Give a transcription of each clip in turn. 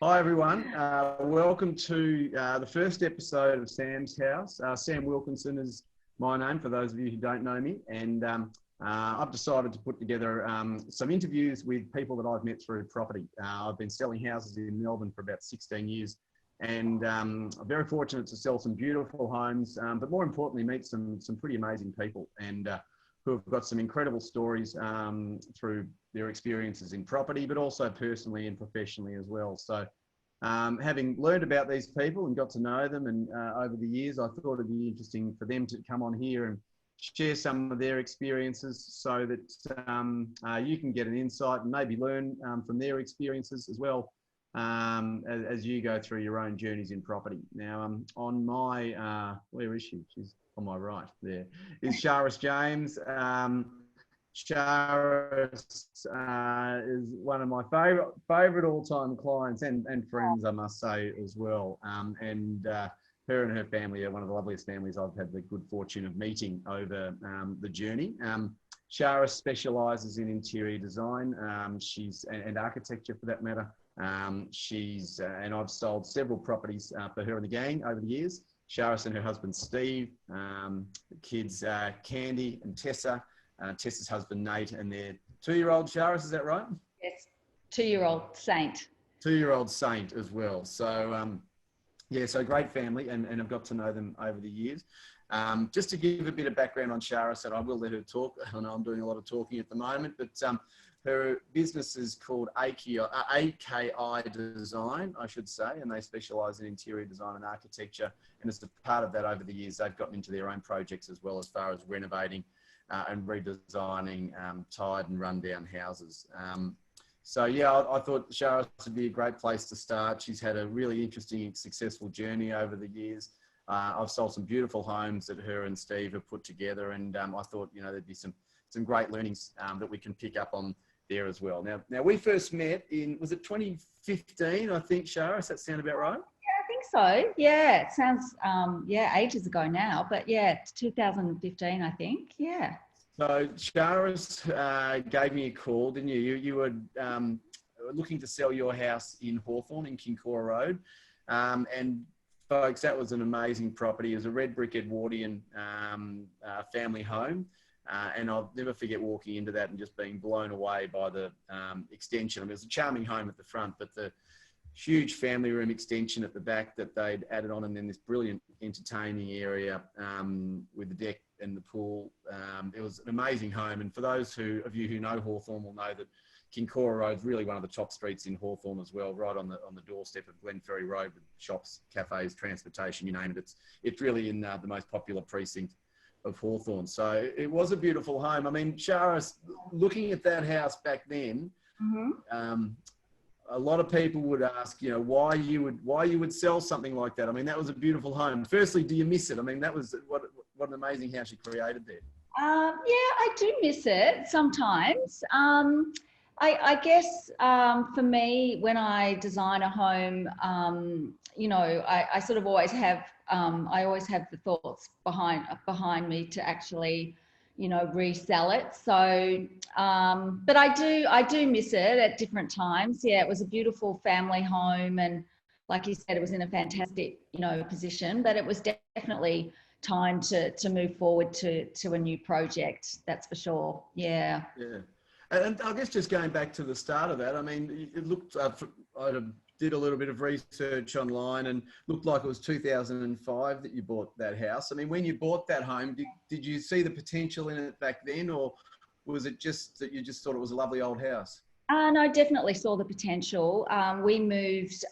Hi everyone, welcome to the first episode of Sam's House. Sam Wilkinson is my name for those of you who don't know me, and I've decided to put together some interviews with people that I've met through property. I've been selling houses in Melbourne for about 16 years, and I'm very fortunate to sell some beautiful homes, but more importantly meet some pretty amazing people and who have got some incredible stories through their experiences in property, but also personally and professionally as well. So having learned about these people and got to know them and over the years, I thought it'd be interesting for them to come on here and share some of their experiences so that you can get an insight and maybe learn from their experiences as well as you go through your own journeys in property. Now, on my, where is she? She's on my right there, is Charis James. Charis is one of my favourite all-time clients and friends, I must say, as well. Her and her family are one of the loveliest families I've had the good fortune of meeting over the journey. Charis specialises in interior design, and architecture for that matter. And I've sold several properties for her and the gang over the years. Charis and her husband Steve, kids Candy and Tessa, Tessa's husband Nate, and their 2-year-old Charis, is that right? Yes, 2-year-old Saint. 2-year-old Saint as well. So yeah, so great family, and I've got to know them over the years. Just to give a bit of background on Charis, and I will let her talk. I know I'm doing a lot of talking at the moment, but her business is called AKI Design, I should say, and they specialise in interior design and architecture. And as a part of that, over the years, they've gotten into their own projects as well, as far as renovating and redesigning tired and rundown houses. So yeah, I thought Charis would be a great place to start. She's had a really interesting, successful journey over the years. I've sold some beautiful homes that her and Steve have put together, and I thought, you know, there'd be some great learnings that we can pick up on there as well. Now we first met in, was it 2015, I think, Charis? That sound about right? Yeah, I think so. Yeah, it sounds, ages ago now, but yeah, it's 2015, I think. Yeah. So Charis gave me a call, didn't you? You were looking to sell your house in Hawthorn in Kincora Road. And folks, that was an amazing property. It was a red brick Edwardian family home. And I'll never forget walking into that and just being blown away by the extension. I mean, it was a charming home at the front, but the huge family room extension at the back that they'd added on, and then this brilliant entertaining area with the deck and the pool. It was an amazing home. And for those of you who know Hawthorn will know that Kincora Road is really one of the top streets in Hawthorn as well, right on the doorstep of Glenferrie Road, with shops, cafes, transportation, you name it. It's really in the most popular precinct of Hawthorn. So it was a beautiful home. I mean, Charis, looking at that house back then, a lot of people would ask, you know, why you would sell something like that. I mean, that was a beautiful home. Firstly, do you miss it? I mean, that was what an amazing house you created there. Yeah, I do miss it sometimes. I guess for me, when I design a home, you know, I sort of always have, I always have the thoughts behind me to actually, you know, resell it. So, but I do miss it at different times. Yeah, it was a beautiful family home, and like you said, it was in a fantastic, you know, position. But it was definitely time to move forward to a new project. That's for sure. Yeah. Yeah. And I guess just going back to the start of that, I mean, it looked, I did a little bit of research online and looked like it was 2005 that you bought that house. I mean, when you bought that home, did you see the potential in it back then, or was it just that you just thought it was a lovely old house? No, definitely saw the potential. We moved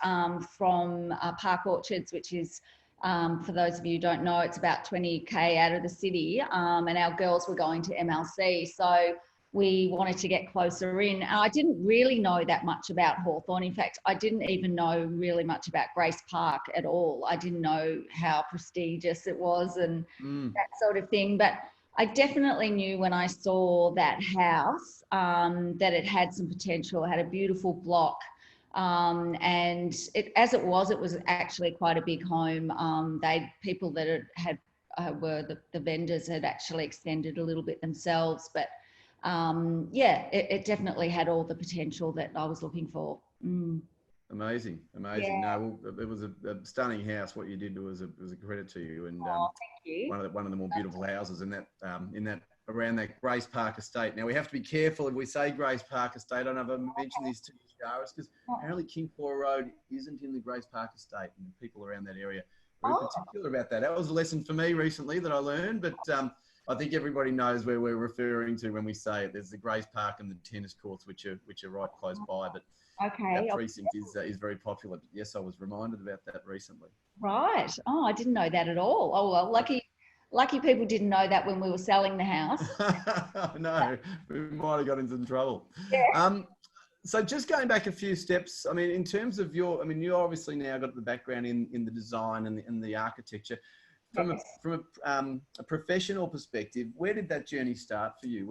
from Park Orchards, which is, for those of you who don't know, it's about 20k out of the city, and our girls were going to MLC. So we wanted to get closer in. I didn't really know that much about Hawthorn. In fact, I didn't even know really much about Grace Park at all. I didn't know how prestigious it was and that sort of thing. But I definitely knew when I saw that house that it had some potential. It had a beautiful block. And as it was actually quite a big home. People that were the vendors had actually extended a little bit themselves, but yeah, it definitely had all the potential that I was looking for. Amazing, amazing. Yeah. No, well, it was a stunning house. What you did was a credit to you, and Oh, thank you. one of the more beautiful houses in that around that Grace Park estate. Now we have to be careful if we say Grace Park estate. I don't know if I mentioned this to you, Charis, because apparently King Claw Road isn't in the Grace Park estate, and people around that area are very particular about that. That was a lesson for me recently that I learned, but I think everybody knows where we're referring to when we say it. There's the Grace Park and the tennis courts, which are right close by, but Okay. that precinct is very popular. But yes, I was reminded about that recently. Right. Oh, I didn't know that at all. Oh, well, lucky people didn't know that when we were selling the house. No, we might have got into some trouble. Yeah. So just going back a few steps, I mean, in terms of you obviously now got the background in the design and the architecture. From a professional perspective, where did that journey start for you?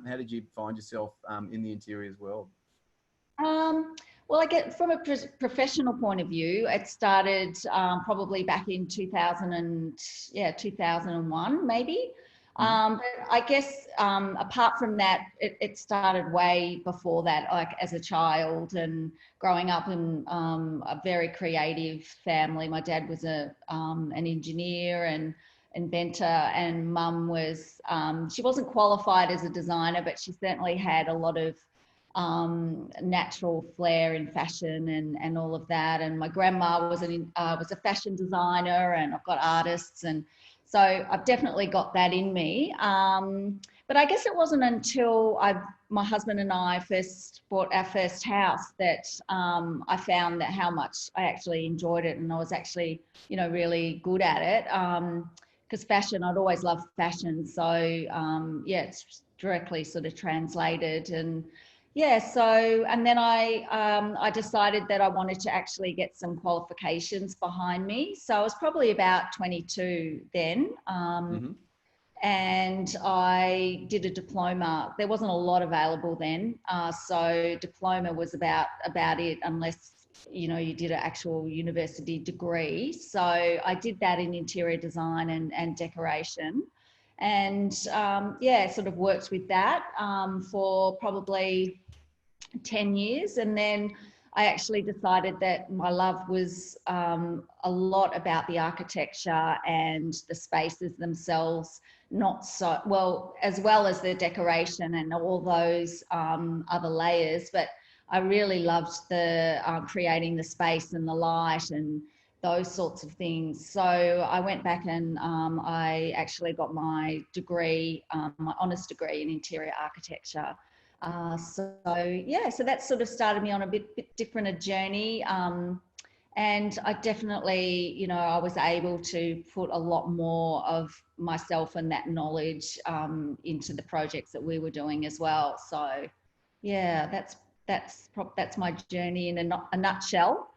How did you find yourself in the interiors world? Well, I get from a professional point of view, it started probably back in 2001 maybe. But I guess apart from that, it started way before that, like as a child and growing up in a very creative family. My dad was an engineer and inventor, and mum was, she wasn't qualified as a designer, but she certainly had a lot of natural flair in fashion and all of that. And my grandma was a fashion designer, and I've got artists, and so I've definitely got that in me. But I guess it wasn't until my husband and I first bought our first house that I found that how much I actually enjoyed it, and I was actually, really good at it. Because fashion, I'd always loved fashion. So it's directly sort of translated. And and then I decided that I wanted to actually get some qualifications behind me. So I was probably about 22 then. And I did a diploma. There wasn't a lot available then. So diploma was about it, unless, you did an actual university degree. So I did that in interior design and decoration. And sort of worked with that for probably 10 years. And then I actually decided that my love was a lot about the architecture and the spaces themselves, not so well as the decoration and all those other layers. But I really loved the creating the space and the light and those sorts of things. So I went back and I actually got my degree, my honours degree in interior architecture. So that sort of started me on a bit different a journey. And I definitely, I was able to put a lot more of myself and that knowledge into the projects that we were doing as well. So yeah, that's my journey in a nutshell.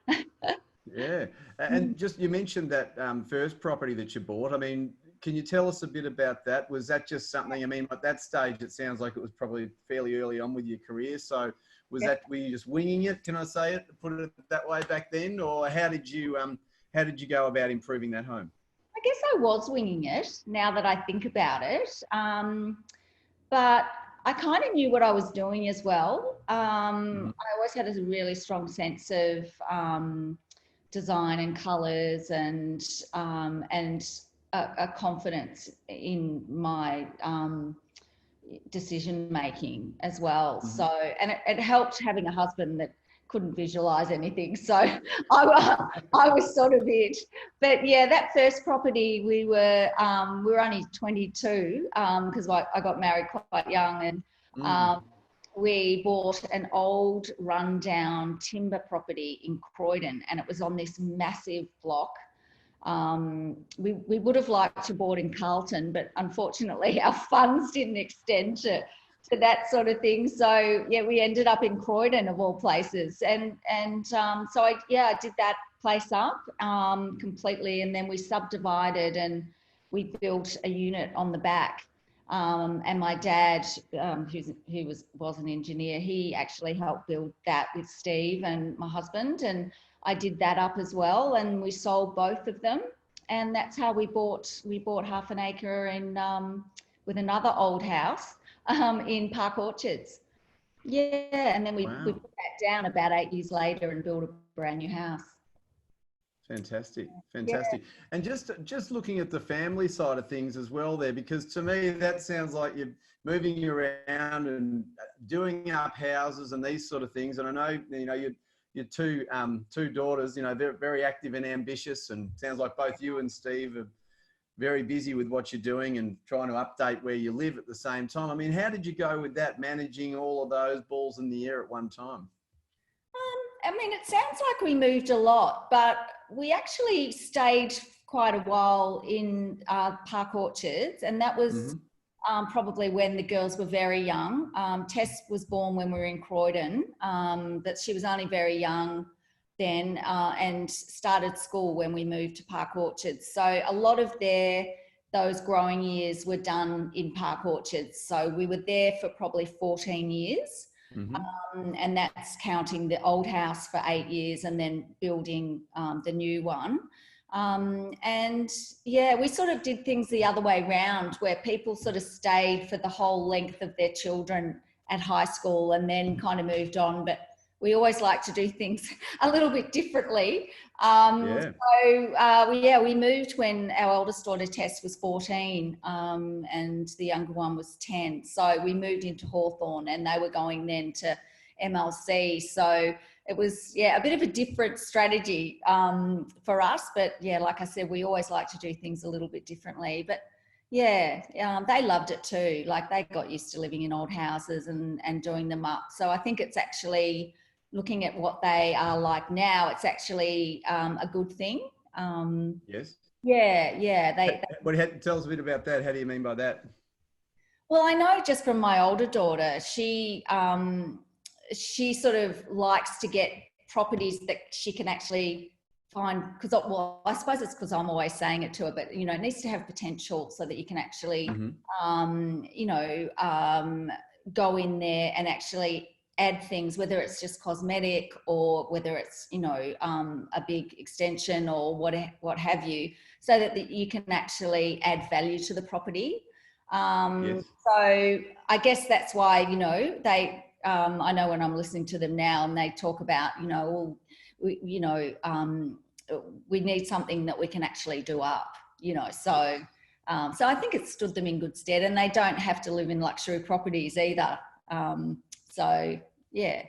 Yeah. And just, you mentioned that first property that you bought. I mean, can you tell us a bit about that? Was that just something, I mean, at that stage, it sounds like it was probably fairly early on with your career. So were you just winging it? Can I say it, put it that way back then? Or how did you go about improving that home? I guess I was winging it now that I think about it. But I kind of knew what I was doing as well. I always had a really strong sense of design and colours and a confidence in my decision making as well. So, and it helped having a husband that couldn't visualize anything. So I was sort of it. But yeah, that first property, we were only 22 because I got married quite young, and we bought an old rundown timber property in Croydon, and it was on this massive block. We would have liked to bought in Carlton, but unfortunately our funds didn't extend to that sort of thing. So yeah, we ended up in Croydon of all places, and so I did that place up completely, and then we subdivided and we built a unit on the back. And my dad, who was an engineer, he actually helped build that with Steve and my husband, and I did that up as well, and we sold both of them, and that's how we bought half an acre in with another old house in Park Orchards. Yeah, and then we Wow. put that down about 8 years later and built a brand new house. Fantastic, Yeah. fantastic. And just looking at the family side of things as well there, because to me that sounds like you're moving around and doing up houses and these sort of things. And I know, you know, your two daughters, you know, they're very active and ambitious, and sounds like both you and Steve are very busy with what you're doing and trying to update where you live at the same time. I mean, how did you go with that, managing all of those balls in the air at one time? I mean, it sounds like we moved a lot, but we actually stayed quite a while in Park Orchards, and that was Mm-hmm. probably when the girls were very young. Tess was born when we were in Croydon, but she was only very young then, and started school when we moved to Park Orchards. So a lot of those growing years were done in Park Orchards. So we were there for probably 14 years. Mm-hmm. And that's counting the old house for 8 years and then building the new one. And yeah, we sort of did things the other way round, where people sort of stayed for the whole length of their children at high school and then kind of moved on. But we always like to do things a little bit differently. Yeah. We moved when our eldest daughter Tess was 14, and the younger one was 10. So we moved into Hawthorn, and they were going then to MLC. So it was, yeah, a bit of a different strategy for us. But yeah, like I said, we always like to do things a little bit differently. But yeah, they loved it too. Like, they got used to living in old houses and doing them up. So I think it's actually, looking at what they are like now, it's actually a good thing. Yes. Yeah. Tell us a bit about that. How do you mean by that? Well, I know just from my older daughter, she sort of likes to get properties that she can actually find, because, well, I suppose it's because I'm always saying it to her, but, you know, it needs to have potential so that you can actually, go in there and actually add things, whether it's just cosmetic or whether it's, a big extension or what have you, so that you can actually add value to the property. Yes. So I guess that's why, they, I know when I'm listening to them now and they talk about, we need something that we can actually do up, so I think it's stood them in good stead, and they don't have to live in luxury properties either. So yeah,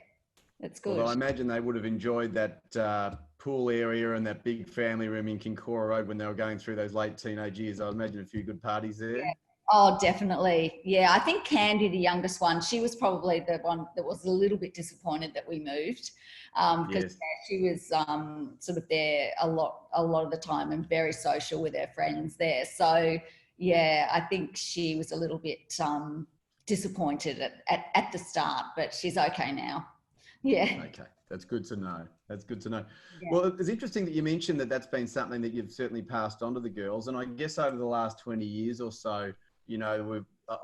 it's good. Although I imagine they would have enjoyed that pool area and that big family room in Kincora Road when they were going through those late teenage years. I imagine a few good parties there. Yeah. Oh, definitely. Yeah, I think Candy, the youngest one, she was probably the one that was a little bit disappointed that we moved, because Yes. she was sort of there a lot of the time and very social with her friends there. So yeah, I think she was a little bit disappointed at the start, but she's okay now. Yeah. Okay, that's good to know. That's good to know. Yeah. Well, it's interesting that you mentioned that that's been something that you've certainly passed on to the girls. And I guess over the last 20 years or so,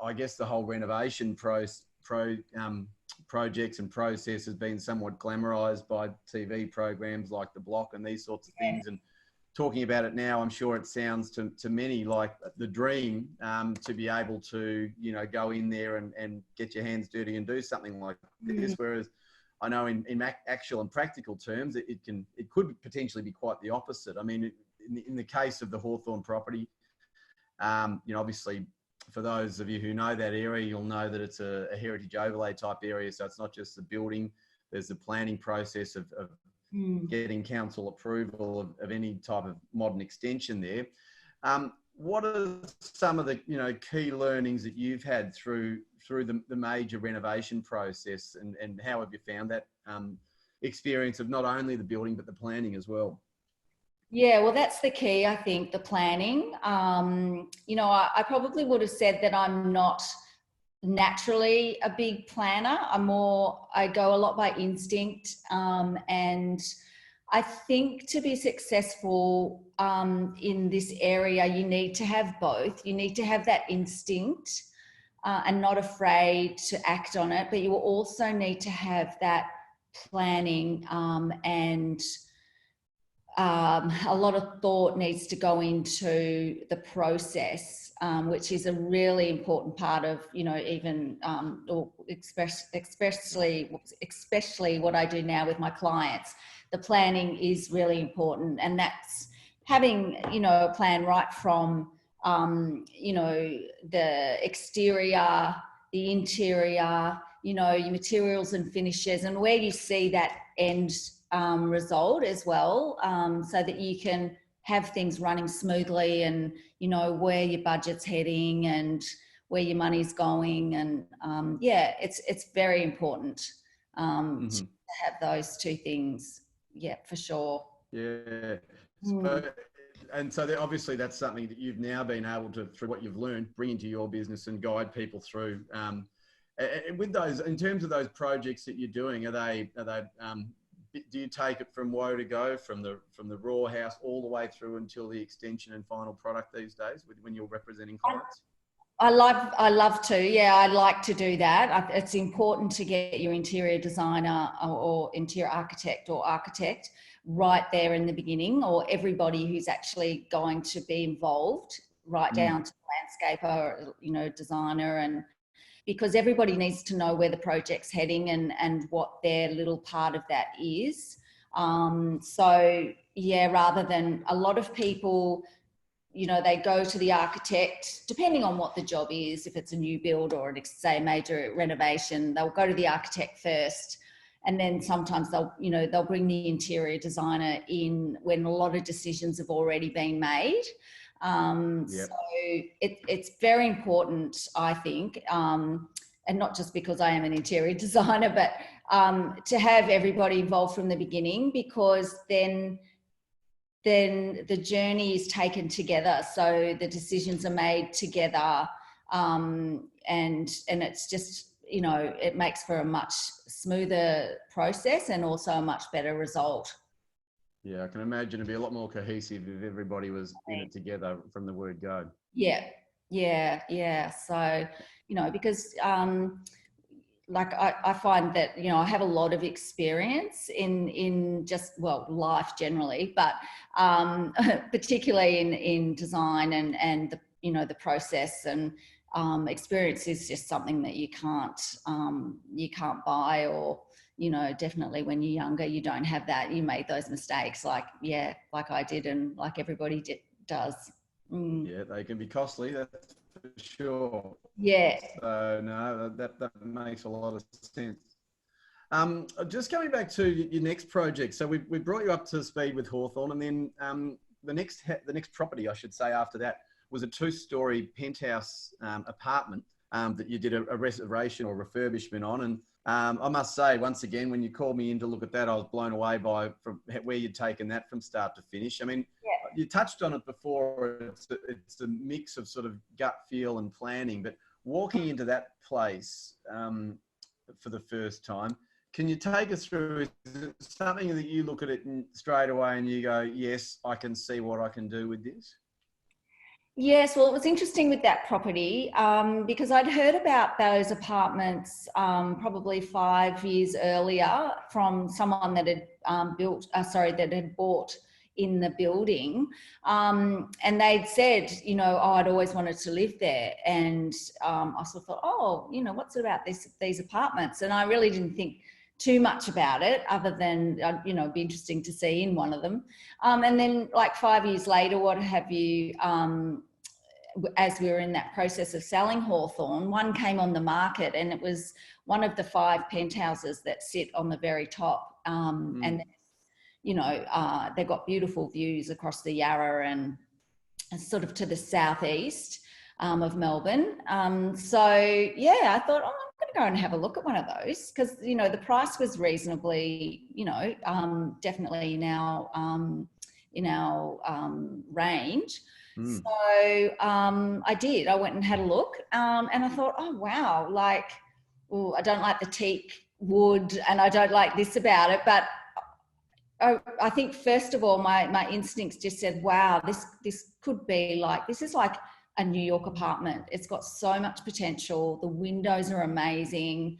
I guess the whole renovation projects and process has been somewhat glamorized by TV programs like The Block and these sorts of things. And talking about it now, I'm sure it sounds to many like the dream, to be able to, go in there and get your hands dirty and do something like this. Whereas I know in actual and practical terms, it could potentially be quite the opposite. I mean, in the case of the Hawthorn property, obviously for those of you who know that area, you'll know that it's a heritage overlay type area. So it's not just the building, there's the planning process of getting council approval of any type of modern extension there. What are some of the key learnings that you've had through the major renovation process, and how have you found that experience of not only the building but the planning as well? Yeah, well, that's the key, I think, the planning. I probably would have said that I'm not naturally a big planner. I go a lot by instinct. And I think to be successful in this area, you need to have both. You need to have that instinct and not afraid to act on it, but you will also need to have that planning and a lot of thought needs to go into the process, which is a really important part of, you know, even or especially what I do now with my clients. The planning is really important, and that's having, you know, a plan right from, you know, the exterior, the interior, you know, your materials and finishes, and where you see that end result as well, so that you can have things running smoothly, and, you know, where your budget's heading and where your money's going. And yeah, it's very important to have those two things. Yeah, for sure. Yeah. So obviously that's something that you've now been able to, through what you've learned, bring into your business and guide people through. And with those, in terms of those projects that you're doing, are they do you take it from woe to go, from the raw house all the way through until the extension and final product these days when you're representing clients? I love to. Yeah, I like to do that. It's important to get your interior designer or interior architect or architect right there in the beginning, or everybody who's actually going to be involved, right down to the landscaper, you know, designer, and because everybody needs to know where the project's heading and what their little part of that is. So yeah, rather than a lot of people, you know, they go to the architect, depending on what the job is, if it's a new build or say a major renovation, they'll go to the architect first. And then sometimes they'll bring the interior designer in when a lot of decisions have already been made. So it's very important, I think, and not just because I am an interior designer, but to have everybody involved from the beginning, because then the journey is taken together. So the decisions are made together, and it's just, you know, it makes for a much smoother process and also a much better result. Yeah, I can imagine it'd be a lot more cohesive if everybody was in it together from the word go. Yeah. So, you know, because like I find that, you know, I have a lot of experience in just, well, life generally, but particularly in design and the, you know, the process, and experience is just something that you can't buy, or, you know, definitely when you're younger, you don't have that. You make those mistakes like I did, and like everybody does. Yeah, they can be costly, that's for sure. Yeah. So no, that makes a lot of sense. Just coming back to your next project. So we brought you up to speed with Hawthorn, and then the next property, I should say, after that was a 2-story penthouse apartment that you did a restoration or refurbishment on. And I must say, once again, when you called me in to look at that, I was blown away from where you'd taken that from start to finish. I mean, you touched on it before. It's a mix of sort of gut feel and planning, but walking into that place for the first time, can you take us through, is it something that you look at it straight away and you go, yes, I can see what I can do with this? Yes, well, it was interesting with that property because I'd heard about those apartments probably 5 years earlier from someone that had that had bought in the building, and they'd said, you know, oh, I'd always wanted to live there, and I sort of thought, oh, you know, what's it about these apartments? And I really didn't think too much about it, other than, you know, it'd be interesting to see in one of them. And then like 5 years later, what have you, as we were in that process of selling Hawthorn, one came on the market, and it was one of the 5 penthouses that sit on the very top. And, you know, they've got beautiful views across the Yarra and sort of to the southeast of Melbourne. So, yeah, I thought, oh, I'm going to go and have a look at one of those, because, you know, the price was reasonably, you know, definitely in our range. So I did. I went and had a look, and I thought, oh wow, like, oh, I don't like the teak wood, and I don't like this about it. But I think first of all, my instincts just said, wow, this could be like, this is like a New York apartment. It's got so much potential. The windows are amazing.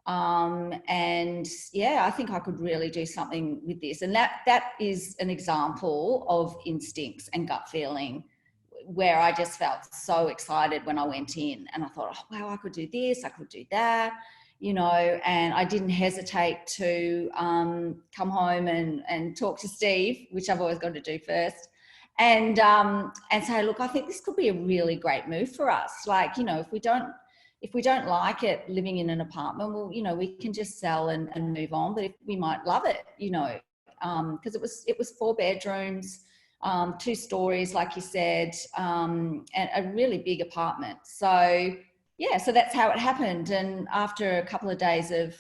And yeah, I think I could really do something with this. And that is an example of instincts and gut feeling, where I just felt so excited when I went in, and I thought, oh, wow, I could do this, I could do that, you know, and I didn't hesitate to come home and talk to Steve, which I've always got to do first, and say, look, I think this could be a really great move for us. Like, you know, if we don't like it living in an apartment, well, you know, we can just sell and move on. But if we might love it, you know, because it was 4 bedrooms, 2 stories, like you said, and a really big apartment. So yeah, so that's how it happened. And after a couple of days of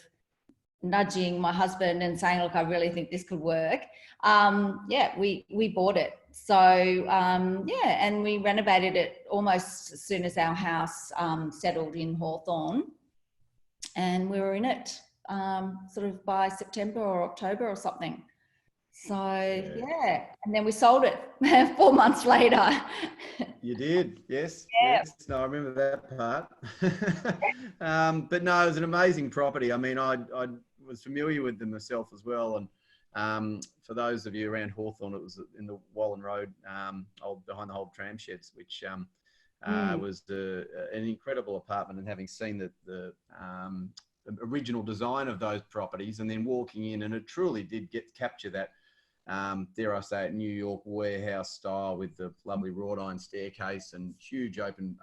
nudging my husband and saying, look, I really think this could work, yeah, we bought it. So yeah, and we renovated it almost as soon as our house settled in Hawthorn, and we were in it sort of by September or October or something. So yeah, and then we sold it 4 months later. You did, yes, Yeah. yes. No, I remember that part. But no, it was an amazing property. I mean, I was familiar with them myself as well. And for those of you around Hawthorn, it was in the Wallen Road, behind the old tram sheds, which was an incredible apartment. And having seen the original design of those properties, and then walking in, and it truly did capture that, dare I say it, New York warehouse style, with the lovely wrought iron staircase and huge open,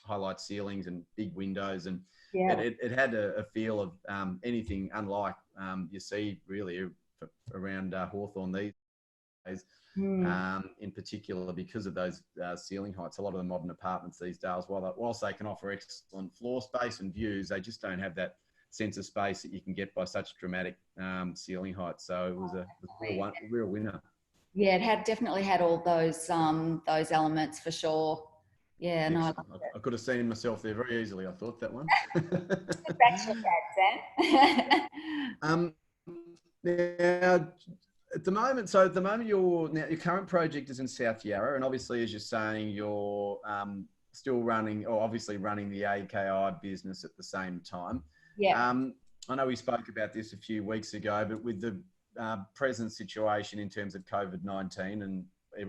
highlight ceilings and big windows. And Yeah. it had a feel of anything unlike you see really around Hawthorn these days, in particular because of those ceiling heights. A lot of the modern apartments these days, whilst they can offer excellent floor space and views, they just don't have that sense of space that you can get by such dramatic ceiling heights. So it was a real winner. Yeah, it definitely had all those elements for sure. Yeah, no, I could have seen myself there very easily. I thought that one. Bachelor pad, Sam. Now, at the moment, your current project is in South Yarra, and obviously, as you're saying, you're still running, or obviously running the AKI business at the same time. Yeah. I know we spoke about this a few weeks ago, but with the present situation in terms of COVID-19 and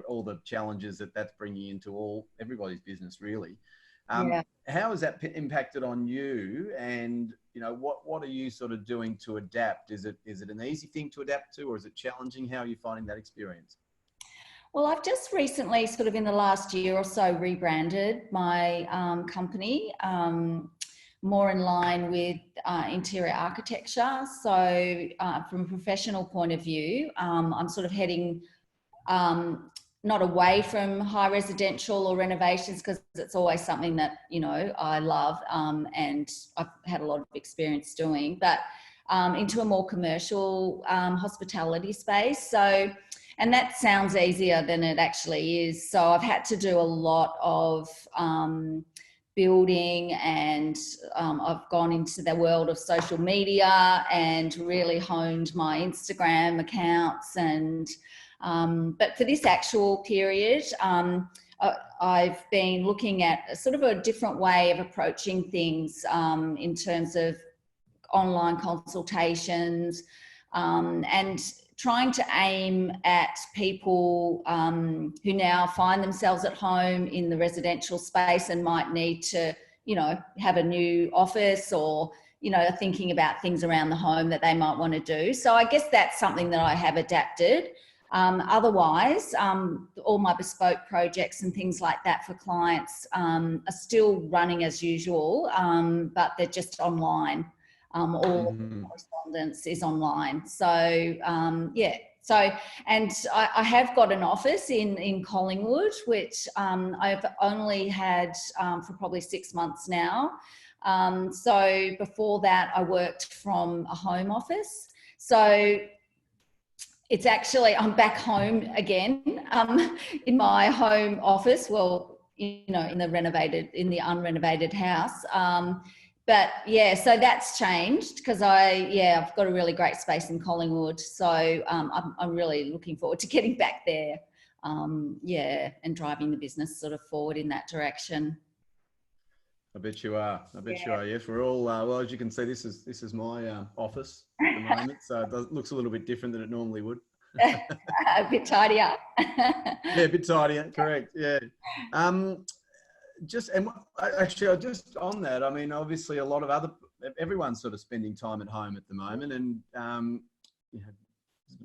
all the challenges that's bringing into everybody's business, really, how has that impacted on you? And you know, what are you sort of doing to adapt? Is it an easy thing to adapt to, or is it challenging? How are you finding that experience? Well, I've just recently, sort of in the last year or so, rebranded my company, more in line with interior architecture. So from a professional point of view, I'm sort of heading not away from high residential or renovations, because it's always something that, you know, I love and I've had a lot of experience doing, but into a more commercial hospitality space. So, and that sounds easier than it actually is. So I've had to do a lot of building, and I've gone into the world of social media and really honed my Instagram accounts. And but for this actual period, I've been looking at sort of a different way of approaching things in terms of online consultations, and trying to aim at people who now find themselves at home in the residential space and might need to, you know, have a new office, or, you know, thinking about things around the home that they might want to do. So I guess that's something that I have adapted. Otherwise, all my bespoke projects and things like that for clients are still running as usual, but they're just online. All correspondence is online. So yeah. So, and I have got an office in Collingwood, which I've only had for probably 6 months now. So before that, I worked from a home office. So it's actually, I'm back home again in my home office. Well, you know, in the unrenovated house. But yeah, so that's changed because I've got a really great space in Collingwood. So I'm really looking forward to getting back there. And driving the business sort of forward in that direction. I bet you are. I bet you Yeah. are. Yes, we're all. Well, as you can see, this is my office at the moment, so looks a little bit different than it normally would. A bit tidier. Yeah, a bit tidier. Correct. Yeah. Um, actually, just on that, I mean, obviously, everyone's sort of spending time at home at the moment, and you know,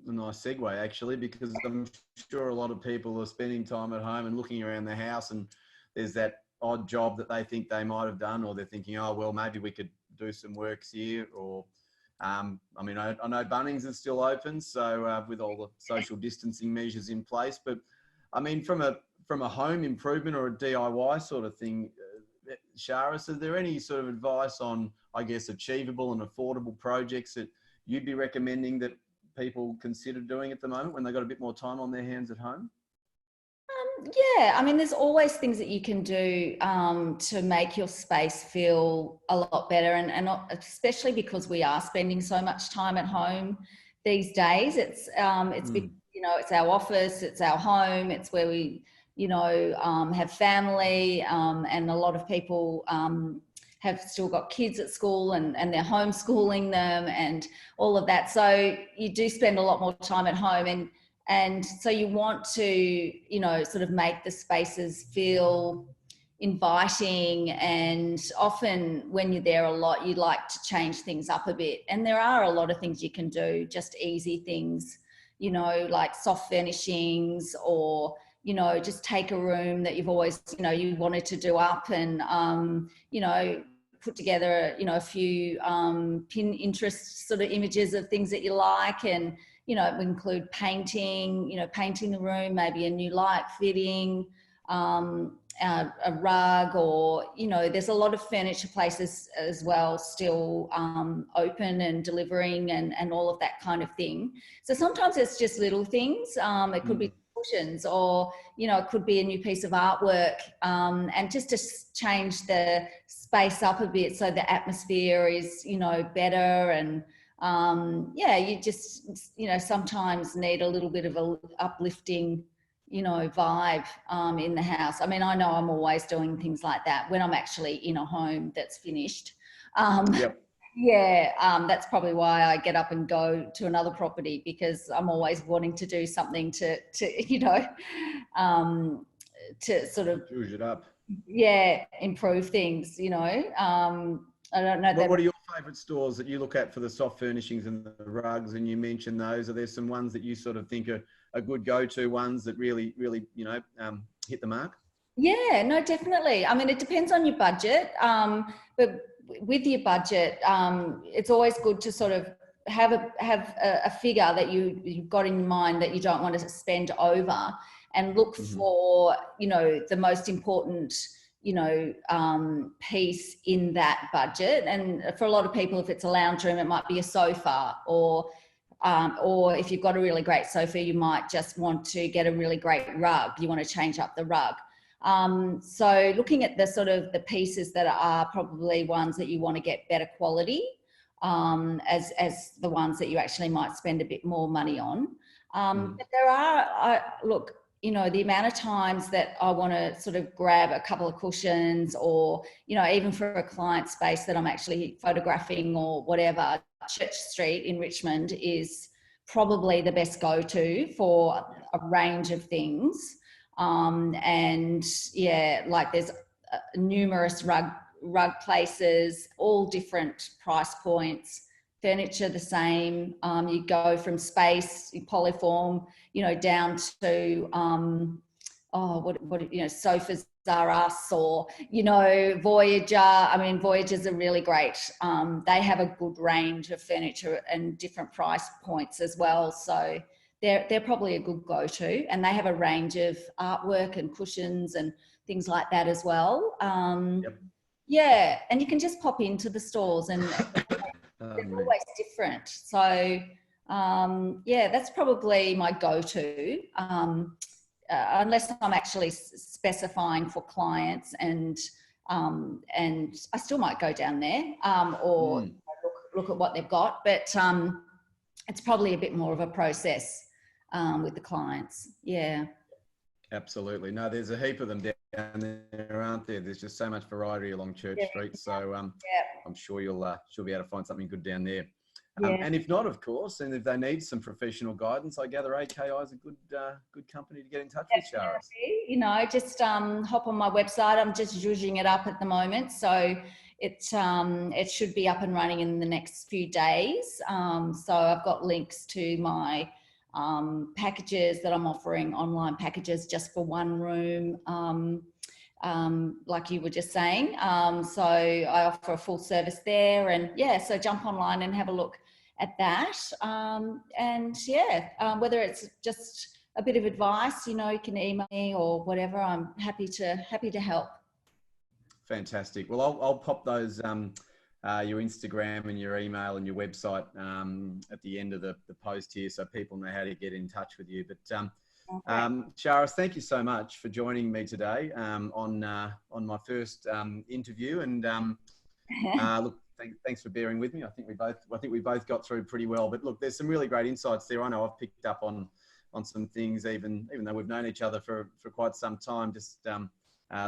a nice segue actually, because I'm sure a lot of people are spending time at home and looking around the house, and there's that odd job that they think they might have done, or they're thinking, oh well, maybe we could do some works here, or I mean, I know Bunnings is still open, so with all the social distancing measures in place, but I mean, from a home improvement or a DIY sort of thing, Charis, is there any sort of advice on, I guess, achievable and affordable projects that you'd be recommending that people consider doing at the moment when they've got a bit more time on their hands at home? Yeah, I mean, there's always things that you can do to make your space feel a lot better, and especially because we are spending so much time at home these days. It's our office, it's our home, it's where we have family, and a lot of people have still got kids at school, and they're homeschooling them and all of that. So you do spend a lot more time at home, and so you want to, sort of make the spaces feel inviting. And often when you're there a lot, you like to change things up a bit. And there are a lot of things you can do, just easy things, like soft furnishings, or, just take a room that you've always, you wanted to do up, and, put together, a few Pinterest sort of images of things that you like, and it would include painting, painting the room, maybe a new light fitting, a rug, or, there's a lot of furniture places as well still open and delivering, and all of that kind of thing. So sometimes it's just little things. It could be cushions, or, it could be a new piece of artwork, and just to change the space up a bit so the atmosphere is, better. And you just, sometimes need a little bit of a uplifting, vibe in the house. I mean, I know I'm always doing things like that when I'm actually in a home that's finished. Yep. Yeah, that's probably why I get up and go to another property, because I'm always wanting to do something to to sort of Juice it up. improve things. I don't know. What are your favourite stores that you look at for the soft furnishings and the rugs? And you mentioned those. Are there some ones that you sort of think are good go-to ones that really hit the mark? Yeah, no, definitely. I mean, it depends on your budget, but with your budget, it's always good to sort of have a figure that you've got in mind that you don't want to spend over, and look for, the most important, piece in that budget. And for a lot of people, if it's a lounge room, it might be a sofa, or if you've got a really great sofa, you might just want to get a really great rug. You want to change up the rug. So looking at the sort of the pieces that are probably ones that you want to get better quality, as the ones that you actually might spend a bit more money on. But there are, look, the amount of times that I want to sort of grab a couple of cushions, or, even for a client space that I'm actually photographing or whatever, Church Street in Richmond is probably the best go-to for a range of things. And yeah, like there's numerous rug places, all different price points, furniture the same. You go from space, polyform, down to sofas are us, or Voyager. I mean, Voyagers are really great. They have a good range of furniture and different price points as well. So they're probably a good go-to, and they have a range of artwork and cushions and things like that as well. Yeah, and you can just pop into the stores, and they're always different. So that's probably my go-to, unless I'm actually specifying for clients, and I still might go down there, or look at what they've got, but it's probably a bit more of a process with the clients. Yeah. Absolutely. No, there's a heap of them down there, aren't there? There's just so much variety along Church Yeah, Street. So yeah, I'm sure she'll be able to find something good down there. yeah. And if not, of course, and if they need some professional guidance, I gather AKI is a good company to get in touch with, Charis. Definitely. Just hop on my website. I'm just zhuzhing it up at the moment, so it should be up and running in the next few days. So I've got links to my packages that I'm offering, online packages just for one room. Like you were just saying. So I offer a full service there, and yeah, so jump online and have a look at that. Whether it's just a bit of advice, you can email me or whatever. I'm happy to help. Fantastic. Well, I'll pop those your Instagram and your email and your website at the end of the post here, so people know how to get in touch with you. But Charis, thank you so much for joining me today on my first interview. And look, thanks for bearing with me. I think we both got through pretty well. But look, there's some really great insights there. I know I've picked up on some things, even though we've known each other for quite some time. Just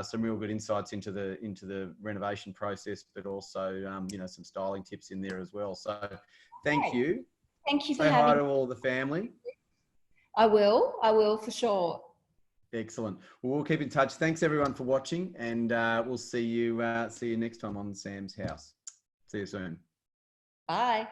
some real good insights into the renovation process, but also some styling tips in there as well. So thank you. Thank you for Say hi having to all the family. I will for sure. Excellent. Well, we'll keep in touch. Thanks everyone for watching, and we'll see you next time on Sam's House. See you soon. Bye.